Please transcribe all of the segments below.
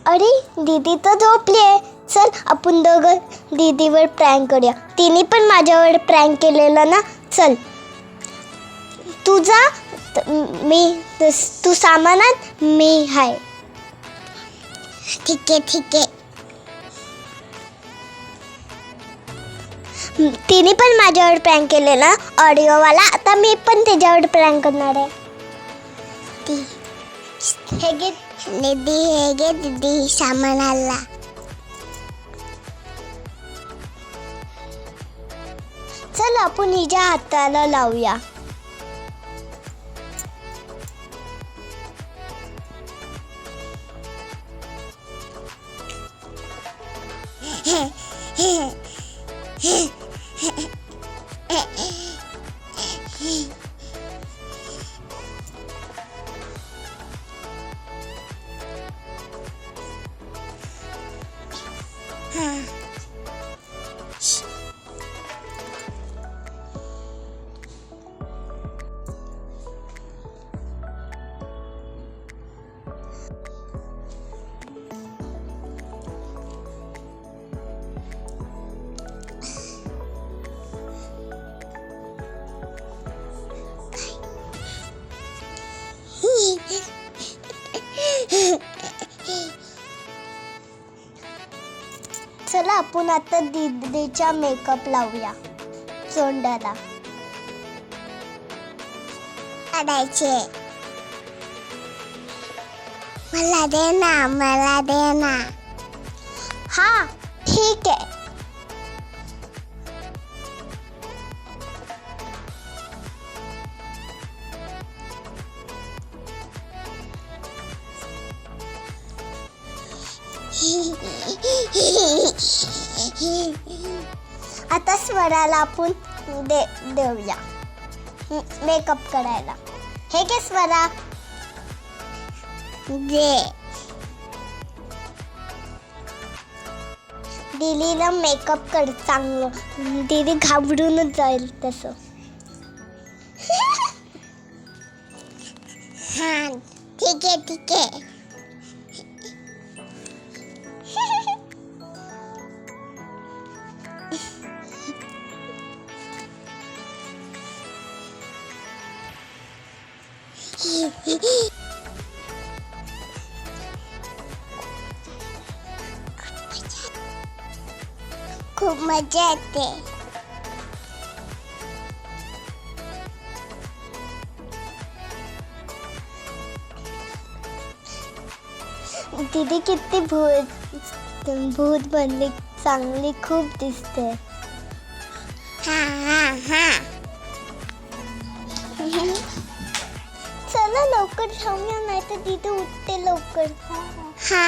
अरे दीदी तर झोपलीये. चल आपण दोघं दीदीवर प्रँक करूया. तिने पण माझ्यावर प्रँक केलेलं ना. चल तू जा, तू सामानात, मी हाय. ठीक आहे. तिने पण माझ्यावर प्रँक केलेला ऑडिओवाला. आता मी पण त्याच्यावर प्रँक करणार आहे. हे घे दीदी सामान आला. चल आपण हिच्या हाताला लावूया. चला आपण आता दीदीचा मेकअप लावूया तोंडाला. काढायचे. मला दे ना. हा ठीक आहे. आता स्वराला आपण देऊया मेकअप करायला. हे घे स्वरा, दे. दीदीला मेकअप कर चांगलं. दीदी घाबरूनच जाईल तसं. हा ठीक आहे. खूप मजा येते. दीदी किती भूत बनली, चांगली खूप दिसते. हा चला लवकर जाऊया, नाही तर दीदी उठते लवकर. हा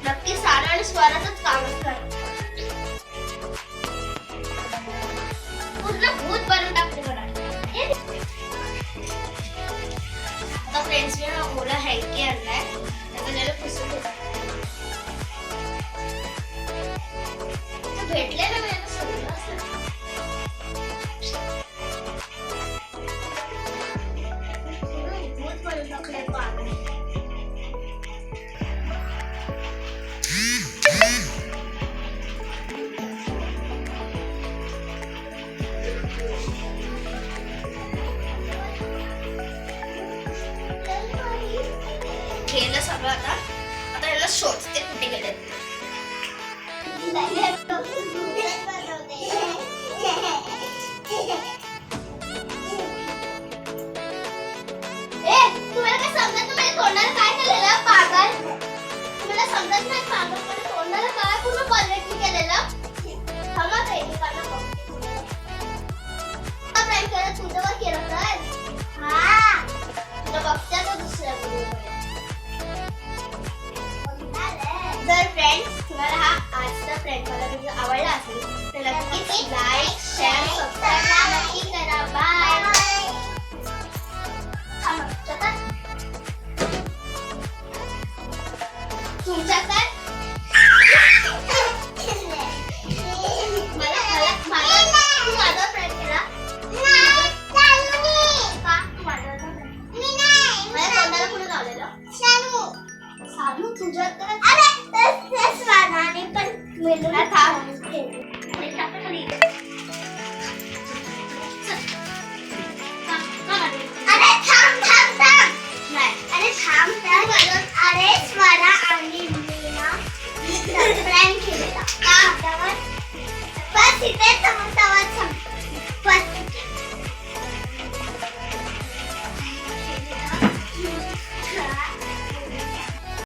नक्की सारा आणि स्वराचंच काम असणार. पूर्ण भूत बनवून टाकते मला. आता फ्रेंड्स मी हा मोला हँकी आणलाय, आता त्याला पुसून घेतो. भेटले ना मला सगळं भूत बनवून टाकलंय. मला व्हिडिओ आवडला असेल तर नक्कीच लाईक शेअर सबस्क्राईब नक्की करा. बाय.